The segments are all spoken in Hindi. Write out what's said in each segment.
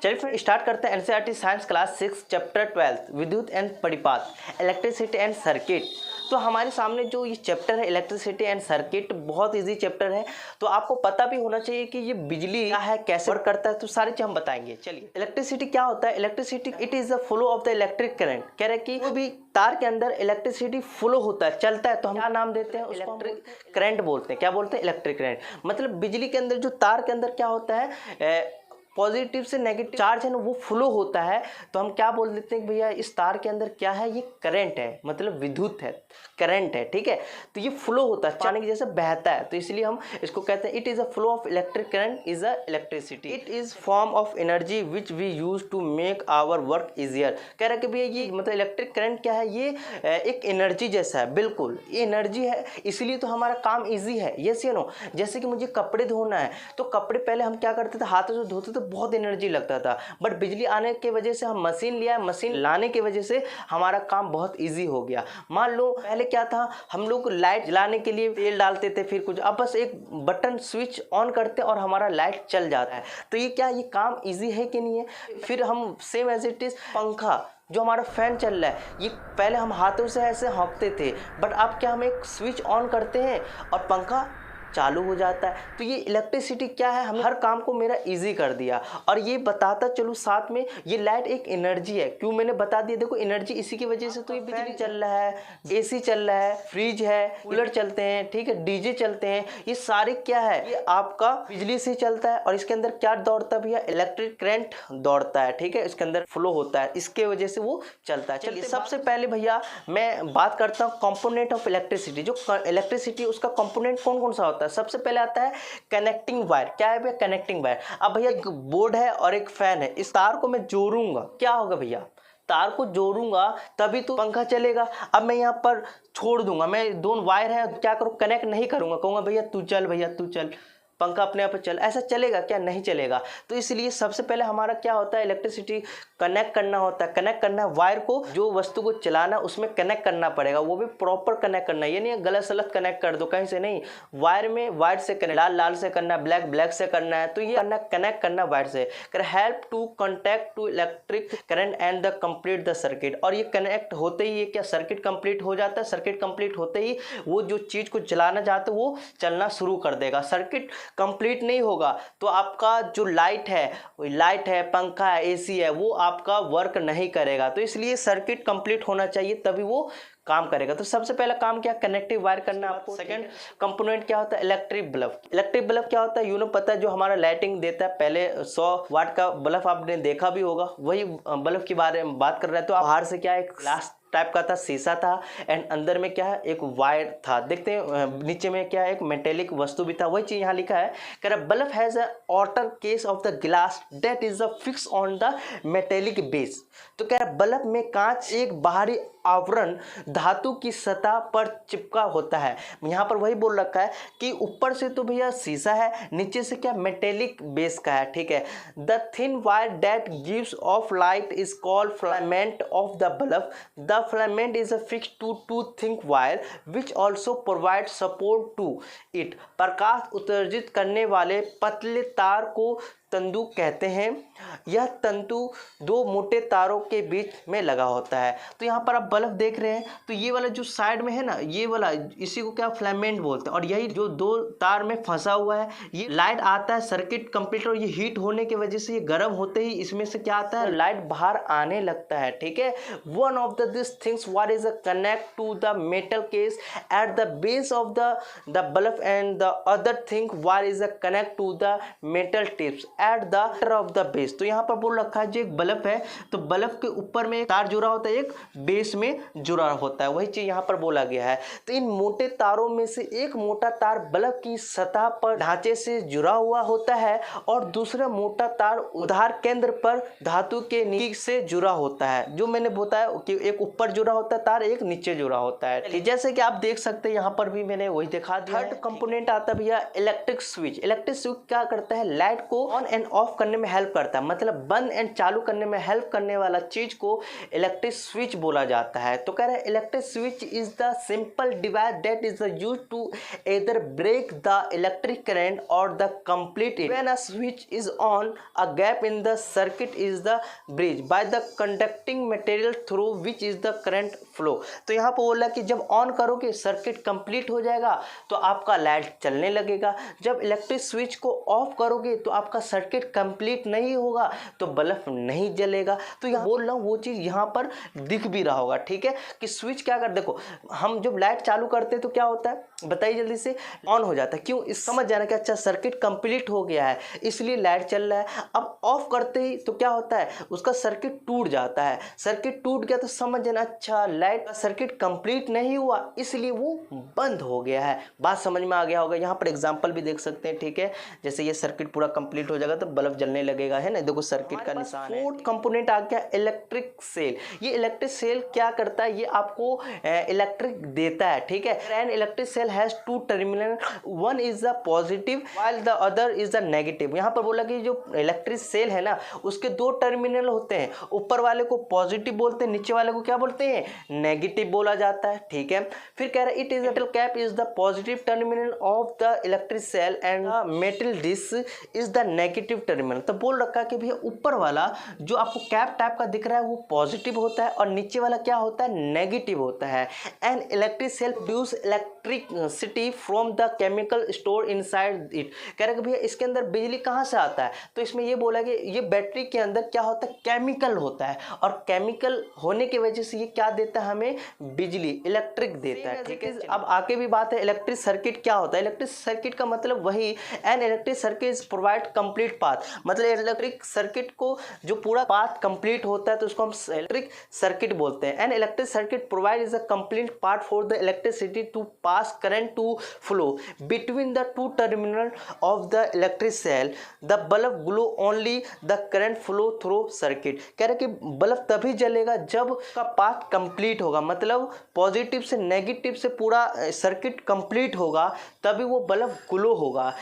चलिए फिर स्टार्ट करते हैं एनसीईआरटी साइंस क्लास 6 चैप्टर 12 विद्युत एंड परिपात इलेक्ट्रिसिटी एंड सर्किट। तो हमारे सामने जो ये चैप्टर है इलेक्ट्रिसिटी एंड सर्किट बहुत इजी चैप्टर है। तो आपको पता भी होना चाहिए कि ये बिजली क्या है, कैसे वर्क करता है, तो सारी चीज हम बताएंगे। चलिए इलेक्ट्रिसिटी क्या होता है। Electricity it is the flow of the electric current. कह रहे हैं कि कोई भी तार के अंदर इलेक्ट्रिसिटी फ्लो होता है, चलता है, तो हम क्या नाम देते हैं, इलेक्ट्रिक करंट बोलते हैं। क्या बोलते हैं? Electric current. मतलब बिजली के अंदर जो तार के अंदर क्या होता है, पॉजिटिव से नेगेटिव चार्ज है ना, वो फ्लो होता है। तो हम क्या बोल देते हैं कि भैया इस तार के अंदर क्या है, ये करंट है, मतलब विद्युत है, करंट है। ठीक है, तो ये फ्लो होता है, पानी के जैसे बहता है, तो इसलिए हम इसको कहते हैं it is a flow of electric current is a electricity. It is form of energy which we use to make our work easier. कह रहा है कि भैया ये मतलब इलेक्ट्रिक करंट क्या है, ये एक एनर्जी जैसा है, बिल्कुल ये एनर्जी है, इसलिए तो हमारा काम ईजी है। यस या नो। जैसे कि मुझे कपड़े धोना है, तो कपड़े पहले हम क्या करते थे, हाथों से धोते थे, बहुत एनर्जी लगता था। बट बिजली आने के वजह से हम मशीन लिया, मशीन लाने की वजह से हमारा काम बहुत इजी हो गया। मान लो पहले क्या था, हम लोग लाइट जलाने के लिए तेल डालते थे, फिर कुछ, अब बस एक बटन स्विच ऑन करते और हमारा लाइट चल जाता है। तो ये क्या, ये काम इजी है कि नहीं है। फिर हम सेम एज इट इज पंखा, जो हमारा फैन चल रहा है, ये पहले हम हाथों से ऐसे हाँकते थे, बट अब क्या, हम एक स्विच ऑन करते हैं और पंखा चालू हो जाता है। तो ये इलेक्ट्रिसिटी क्या है, हम हर काम को मेरा इजी कर दिया। और ये बताता चलूँ साथ में, ये लाइट एक एनर्जी है। क्यों मैंने बता दिया, देखो एनर्जी, इसी की वजह से तो ये बिजली चल रहा है, एसी चल रहा है, फ्रिज है, कूलर चलते हैं, ठीक है, डीजे चलते हैं, ये सारे क्या है, ये आपका बिजली से चलता है। और इसके अंदर क्या दौड़ता है भैया, इलेक्ट्रिक करंट दौड़ता है। ठीक है, इसके अंदर फ्लो होता है, इसके वजह से वो चलता है। चलिए सबसे पहले भैया मैं बात करता हूँ कंपोनेंट ऑफ इलेक्ट्रिसिटी। जो इलेक्ट्रिसिटी उसका कंपोनेंट कौन कौन सा होता है। सबसे पहले आता है कनेक्टिंग वायर। क्या है भैया, कनेक्टिंग वायर। अब भैया एक बोर्ड है और एक फैन है, इस तार को मैं जोड़ूंगा, क्या होगा भैया, तार को जोड़ूंगा तभी तो पंखा चलेगा। अब मैं यहाँ पर छोड़ दूंगा, मैं दोनों वायर है, क्या करूँ, कनेक्ट नहीं करूंगा, कहूंगा भैया तू चल, भैया तू चल, पंखा अपने आप चल, ऐसा चलेगा क्या, नहीं चलेगा। तो इसलिए सबसे पहले हमारा क्या होता है, इलेक्ट्रिसिटी कनेक्ट करना होता है। कनेक्ट करना है वायर को, जो वस्तु को चलाना उसमें कनेक्ट करना पड़ेगा, वो भी प्रॉपर कनेक्ट करना है। ये नहीं गलत सलत कनेक्ट कर दो कहीं से, नहीं, वायर में वायर से कनेक्ट, लाल लाल से करना है, ब्लैक ब्लैक से करना है, तो ये करना कनेक्ट करना वायर से। Help to contact to electric current and the complete the circuit. और ये कनेक्ट होते ही ये क्या, सर्किट कंप्लीट हो जाता है। सर्किट कंप्लीट होते ही वो जो चीज को चलाना चाहते वो चलना शुरू कर देगा। सर्किट कंप्लीट नहीं होगा तो आपका जो लाइट है, पंखा है, एसी है, वो आपका वर्क नहीं करेगा। तो इसलिए सर्किट कंप्लीट होना चाहिए तभी वो काम करेगा। तो सबसे पहला काम क्या, कनेक्टिव वायर करना आपको। सेकंड कंपोनेंट क्या होता है, इलेक्ट्रिक बल्ब। इलेक्ट्रिक बल्ब क्या होता है, यूँ पता है, जो हमारा लाइटिंग देता है। पहले 100 वाट का बल्ब आपने देखा भी होगा, वही बल्ब के बारे में बात कर रहे हैं। तो बाहर से क्या, एक ग्लास टाइप का था, शीशा था, एंड अंदर में क्या है, एक वायर था। देखते हैं नीचे में क्या है, एक मेटेलिक वस्तु भी था। वही चीज यहाँ लिखा है, कह रहा bulb has a outer case of the glass that is a fix on the metallic base. तो कह रहा बल्ब में कांच एक बाहरी आवरण धातु की सतह पर चिपका होता है। यहाँ पर वही बोल रखा है कि ऊपर से तो भैया शीशा है, नीचे से क्या, मेटेलिक बेस का है। ठीक है, the thin wire that gives off light is called filament of the bulb. The filament is fixed to two thin wire which also provide support to it. प्रकाश उत्सर्जित करने वाले पतले तार को तंतु कहते हैं। यह तंतु दो मोटे तारों के बीच में लगा होता है। तो यहाँ पर आप बल्ब देख रहे हैं, तो ये वाला जो साइड में है ना, ये वाला, इसी को क्या, फिलामेंट बोलते हैं। और यही जो दो तार में फंसा हुआ है, ये लाइट आता है, सर्किट कंप्लीट, और ये हीट होने की वजह से ये गर्म होते ही इसमें से क्या आता है, लाइट बाहर आने लगता है। ठीक है, one of the this things what is a connect to the metal case at the base of the bulb and the other thing what is a connect to the metal tips at the of the base. तो यहाँ पर बोल रखा है, जो एक बल्ब है, तो बल्ब के ऊपर में एक तार जुड़ा होता है, एक बेस में जुड़ा होता है, वही चीज यहाँ पर बोला गया है। तो इन मोटे तारों में से एक मोटा तार बल्ब की सतह पर ढांचे से जुड़ा हुआ होता है और दूसरा मोटा तार उधार केंद्र पर धातु के नीचे से जुड़ा होता है। जो मैंने बताया कि एक ऊपर जुड़ा होता है तार, एक नीचे जुड़ा होता है। जैसे कि आप देख सकते हैं, यहाँ पर भी मैंने वही दिखा दिया। थर्ड कंपोनेंट आता है भैया इलेक्ट्रिक स्विच। इलेक्ट्रिक स्विच क्या करता है, लाइट को ऑन एंड ऑफ करने में हेल्प करता है, मतलब बंद एंड चालू करने में हेल्प करने वाला चीज को इलेक्ट्रिक स्विच बोला जाता है। तो कह रहे हैं electric switch is the simple device that is used to either break the electric current or the complete it. When a switch is on, a gap in the circuit is the bridge by the conducting material through which is the current flow. तो यहाँ पर बोला कि जब ऑन करोगे सर्किट कंप्लीट हो जाएगा तो आपका लाइट चलने लगेगा, जब इलेक्ट्रिक स्विच को ऑफ करोगे तो आपका सर्किट कंप्लीट नहीं होगा तो बल्ब नहीं जलेगा। तो यहाँ बोल रहा हूँ वो चीज़ यहाँ पर दिख भी रहा होगा, ठीक है, कि स्विच क्या कर, देखो हम जब लाइट चालू करते हैं तो क्या होता है बताइए जल्दी से, ऑन हो जाता है। क्यों, इस समझ जाना कि अच्छा सर्किट कंप्लीट हो गया है इसलिए लाइट चल रहा है। अब ऑफ करते ही तो क्या होता है, उसका सर्किट टूट जाता है, सर्किट टूट गया तो समझ जाना अच्छा लाइट सर्किट कंप्लीट नहीं हुआ इसलिए वो बंद हो गया है। बात समझ में आ गया होगा। यहाँ पर एग्जांपल भी देख सकते हैं, ठीक है, जैसे ये सर्किट पूरा कंप्लीट हो जाएगा तो बल्ब जलने लगेगा, है ना, देखो सर्किट का निशान है। फोर्थ कंपोनेंट आ गया इलेक्ट्रिक सेल। ये इलेक्ट्रिक सेल क्या करता है, ये आपको इलेक्ट्रिक देता है, ठीक है। An electric cell has two terminal, one is the positive while the other is the negative. यहाँ पर बोला कि जो इलेक्ट्रिक सेल है ना उसके दो टर्मिनल होते हैं, ऊपर वाले को पॉजिटिव बोलते हैं, नीचे वाले को क्या बोलते हैं, नेगेटिव बोला जाता है, ठीक है। फिर कह रहा है it is metal cap is the positive terminal of the electric cell and metal disc is the negative terminal. तो बोल रखा है कि भैया ऊपर वाला जो आपको कैप टाइप का दिख रहा है वो पॉजिटिव होता है और नीचे वाला क्या होता है, नेगेटिव होता है। And electric cell produce electricity from the chemical store inside it. कह रहे कि भैया इसके अंदर बिजली कहाँ से आता है, तो इसमें ये बोला कि ये बैटरी के अंदर क्या होता है, केमिकल होता है और केमिकल होने की वजह से ये क्या देता है, हमें बिजली, इलेक्ट्रिक देता है, ठीक है। अब आगे भी बात है इलेक्ट्रिक सर्किट क्या होता है। इलेक्ट्रिक सर्किट का मतलब वही N electric circuit is provide complete path, मतलब इलेक्ट्रिक सर्किट को जो पूरा पाथ कंप्लीट होता है तो उसको हम इलेक्ट्रिक सर्किट बोलते हैं। An electric circuit provide is a complete path for the electricity to pass current to flow between the two terminal of the electric cell. The bulb glow only the current flow through circuit. कह रहे कि बल्ब तभी जलेगा जब का पाथ कंप्लीट होगा, मतलब पॉजिटिव से नेगेटिव से पूरा सर्किट कंप्लीट होगा तभी वो बल्ब ग्लो होगा।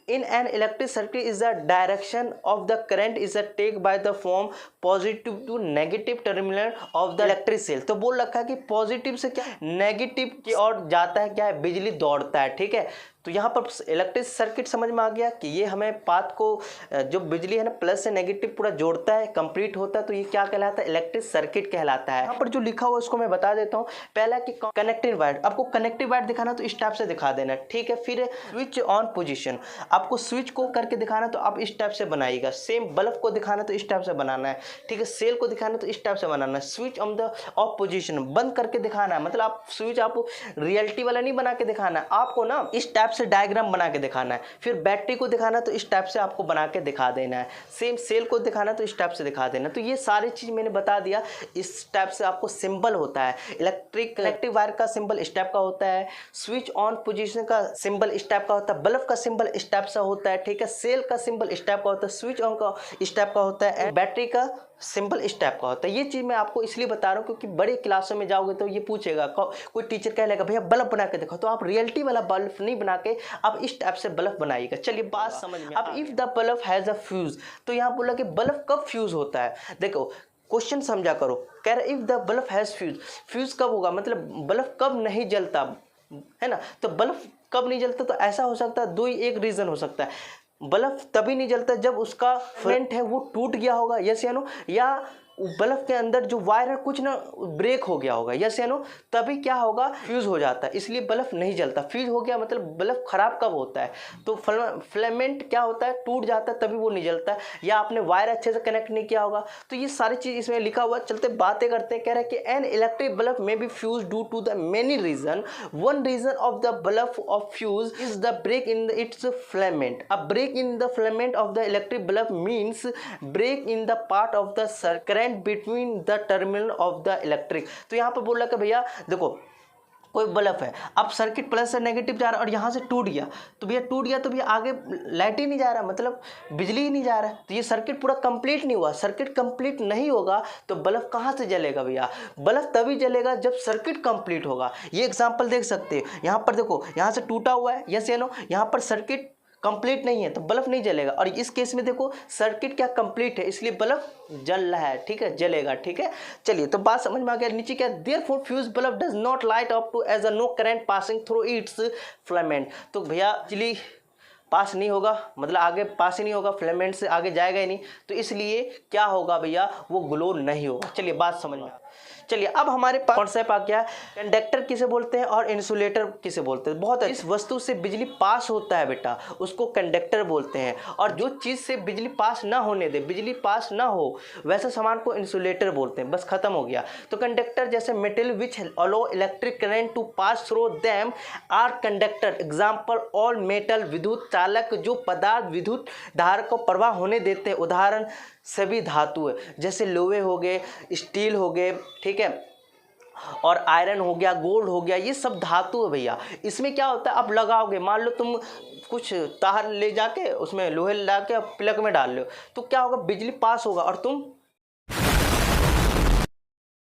In an electric circuit is the direction of the current is a take by the from positive to negative terminal of the electric cell. तो बोल रखा है कि पॉजिटिव से क्या नेगेटिव की ओर जाता है, क्या है, बिजली दौड़ता है, ठीक है। तो यहाँ पर इलेक्ट्रिक सर्किट समझ में आ गया कि ये हमें पाथ को जो बिजली है ना प्लस से नेगेटिव पूरा जोड़ता है, कंप्लीट होता है, तो ये क्या कहलाता है, इलेक्ट्रिक सर्किट कहलाता है। यहाँ पर जो लिखा हुआ उसको मैं बता देता हूँ। पहला कि कनेक्टिंग वायर, आपको कनेक्टिव वायर दिखाना तो इस टाइप से दिखा देना, ठीक है। फिर स्विच ऑन पोजीशन, आपको स्विच को करके दिखाना तो आप इस टाइप से बनाइएगा। सेम बल्ब को दिखाना तो इस टाइप से बनाना है, ठीक है। सेल को दिखाना तो इस टाइप से बनाना है। Switch on the of position, बंद करके दिखाना है, मतलब आप स्विच आपको रियलिटी वाला नहीं बना के दिखाना है, आपको ना इस टाइप से डायग्राम बना के दिखाना है। फिर बैटरी को दिखाना तो इस टाइप से आपको बना के दिखा देना है। सेम सेल को दिखाना तो इस टाइप से दिखा देना। तो ये सारी चीज़ मैंने बता दिया। इस टाइप से आपको सिंबल होता है, इलेक्ट्रिक कनेक्टिव वायर का सिंबल इस टाइप का होता है, स्विच ऑन पोजीशन का सिंबल इस टाइप का होता है, बल्ब का सिंबल इस टाइप से होता है, ठीक है। सेल का सिंबल इस टाइप का होता है, स्विच ऑन का इस टाइप का होता है, बैटरी का सिंपल इस टाइप का होता है। ये चीज़ मैं आपको इसलिए बता रहा हूँ क्योंकि बड़ी क्लासों में जाओगे तो ये पूछेगा, कोई टीचर कह लेगा भैया बल्ब बना के देखो, तो आप रियलिटी वाला बल्ब नहीं बना के आप इस टाइप से बल्ब बनाइएगा। चलिए बात समझ में। अब if the bulb has a fuse, तो यहाँ बोला कि बल्ब कब फ्यूज होता है। देखो क्वेश्चन समझा करो, कह रहे if the bulb has fuse, fuse कब होगा, मतलब बल्ब कब नहीं जलता है ना। तो बल्ब कब नहीं जलता, तो ऐसा हो सकता है, दो ही एक रीज़न हो सकता है। बल्ब तभी नहीं जलता जब उसका फिलामेंट है वो टूट गया होगा, यस या नो, या बल्ब के अंदर जो वायर है कुछ ना ब्रेक हो गया होगा, यस या नो, तभी क्या होगा, फ्यूज हो जाता है, इसलिए बल्ब नहीं जलता। फ्यूज हो गया मतलब बल्ब खराब कब होता है, तो फिलामेंट क्या होता है, टूट जाता है, तभी वो नहीं जलता है, या आपने वायर अच्छे से कनेक्ट नहीं किया होगा। तो ये सारी चीज़ इसमें लिखा हुआ। चलते बातें करते हैं। कह रहे हैं कि एन इलेक्ट्रिक बल्ब में be fuse due to the many reason, one reason of the bulb of fuse is the break in its filament. अब break in the filament of the electric bulb means break in the part of the current between the terminal of the electric. तो यहाँ पर बोल रहा है कि भैया देखो कोई बल्ब है, अब सर्किट प्लस से नेगेटिव जा रहा है और यहाँ से टूट गया, तो भैया टूट गया तो भैया आगे लाइट ही नहीं जा रहा, मतलब बिजली ही नहीं जा रहा है, तो ये सर्किट पूरा कंप्लीट नहीं हुआ। सर्किट कंप्लीट नहीं होगा तो बल्ब कहाँ से जलेगा भैया, बल्ब तभी जलेगा जब सर्किट कंप्लीट होगा। ये एग्जांपल देख सकते हैं, यहाँ पर देखो यहाँ से टूटा हुआ है, यस या नो, यहाँ पर सर्किट कंप्लीट नहीं है तो बल्ब नहीं जलेगा। और इस केस में देखो सर्किट क्या कंप्लीट है, इसलिए बल्ब जल रहा है, ठीक है, जलेगा, ठीक है। चलिए तो बात समझ में आ गया। नीचे क्या, therefore fuse bulb does not light up to as a no current passing through its filament. तो भैया बिजली पास नहीं होगा, मतलब आगे पास ही नहीं होगा, फिलामेंट से आगे जाएगा ही नहीं, तो इसलिए क्या होगा भैया, वो ग्लो नहीं होगा। चलिए बात समझ में। चलिए अब हमारे पास कॉन्सेप्ट आ गया, कंडक्टर किसे बोलते हैं और इंसुलेटर किसे बोलते हैं। बहुत इस वस्तु से बिजली पास होता है बेटा, उसको कंडक्टर बोलते हैं। और जो चीज़ से बिजली पास ना होने दे, बिजली पास ना हो, वैसे सामान को इंसुलेटर बोलते हैं। बस खत्म हो गया। तो कंडक्टर जैसे metal which allow electric current to pass through them are conductor. Example all metal, विद्युत चालक जो पदार्थ विद्युत धारा को प्रवाह होने देते हैं। उदाहरण सभी धातु है, जैसे लोहे हो गए, स्टील हो गए, ठीक है, और आयरन हो गया, गोल्ड हो गया, ये सब धातु है भैया। इसमें क्या होता है, आप लगाओगे, मान लो तुम कुछ तार ले जाके उसमें लोहे ला के प्लग में डाल लो, तो क्या होगा, बिजली पास होगा और तुम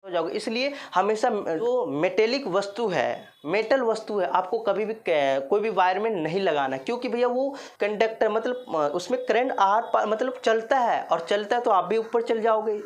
हो जाओगे। इसलिए हमेशा जो मेटेलिक वस्तु है, मेटल वस्तु है, आपको कभी भी कोई भी वायर में नहीं लगाना, क्योंकि भैया वो कंडक्टर मतलब उसमें करंट मतलब चलता है, और चलता है तो आप भी ऊपर चल जाओगे,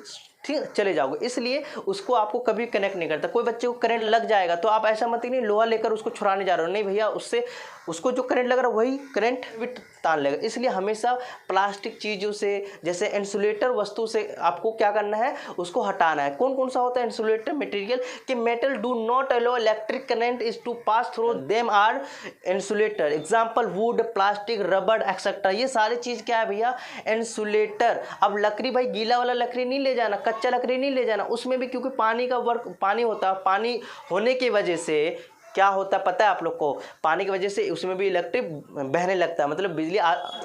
ठीक, चले जाओगे। इसलिए उसको आपको कभी कनेक्ट नहीं करता। कोई बच्चे को करंट लग जाएगा तो आप ऐसा मत ही नहीं लोहा लेकर उसको छुड़ाने जा रहे हो, नहीं भैया, उससे उसको जो करंट लग रहा है वही करंट भी तान लेगा। इसलिए हमेशा प्लास्टिक चीज़ों से, जैसे इंसुलेटर वस्तु से आपको क्या करना है, उसको हटाना है। कौन कौन सा होता है इंसुलेटर मटेरियल, कि metal do not allow electric current is to pass through them are insulator. Example wood, plastic, rubber etcetera, ये सारी चीज़ क्या है भैया, इंसुलेटर। अब लकड़ी, भाई गीला वाला लकड़ी नहीं ले जाना, कच्चा लकड़ी नहीं ले जाना, उसमें भी क्योंकि पानी का वर्क, पानी होता है, पानी होने की वजह से क्या होता है पता है आप लोग को, पानी की वजह से उसमें भी इलेक्ट्रिक बहने लगता है, मतलब बिजली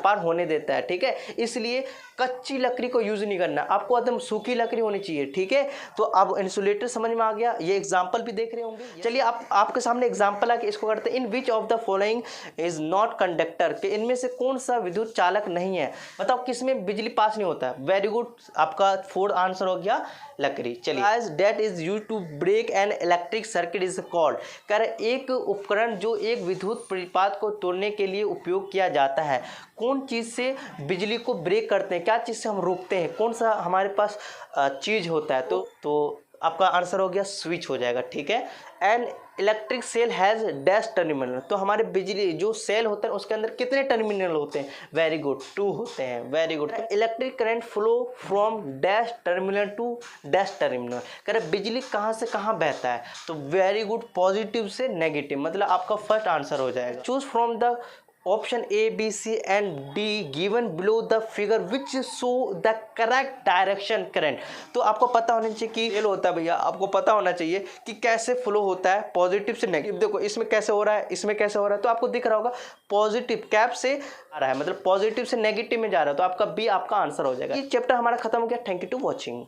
पार होने देता है, ठीक है। इसलिए कच्ची लकड़ी को यूज़ नहीं करना, आपको एकदम सूखी लकड़ी होनी चाहिए, ठीक है। तो अब इंसुलेटर समझ में आ गया, ये एग्जाम्पल भी देख रहे होंगे। चलिए आपके सामने एग्जाम्पल है कि इसको करते हैं, in which of the following is not conductor, कि इनमें से कौन सा विद्युत चालक नहीं है, बताओ किसमें बिजली पास नहीं होता है। वेरी गुड, आपका 4 आंसर हो गया लकड़ी। चलिए, as that is use to break an electric circuit is called, कर एक उपकरण जो एक विद्युत परिपात को तोड़ने के लिए उपयोग किया जाता है। कौन चीज़ से बिजली को ब्रेक करते हैं, क्या चीज़ से हम रोकते हैं, कौन सा हमारे पास चीज़ होता है, तो आपका आंसर हो गया स्विच हो जाएगा, ठीक है। And electric cell has dash terminal, तो हमारे बिजली जो सेल होता है उसके अंदर कितने टर्मिनल होते हैं, वेरी गुड, 2 होते हैं, very good. Electric current flow from dash terminal to dash terminal, कह रहे बिजली कहाँ से कहाँ बहता है, तो वेरी गुड, पॉजिटिव से नेगेटिव, मतलब आपका फर्स्ट आंसर हो जाएगा। Choose from the option A, B, C and D given below the figure which show the correct direction current. तो आपको पता होना चाहिए कि ये होता है भैया, आपको पता होना चाहिए कि कैसे फ्लो होता है पॉजिटिव से नेगेटिव। देखो इसमें कैसे हो रहा है, इसमें कैसे हो रहा है, तो आपको दिख रहा होगा पॉजिटिव कैप से आ रहा है, मतलब पॉजिटिव से नेगेटिव में जा रहा है, तो आपका बी आपका आंसर हो जाएगा। ये चैप्टर हमारा खत्म हो गया। Thank you to watching.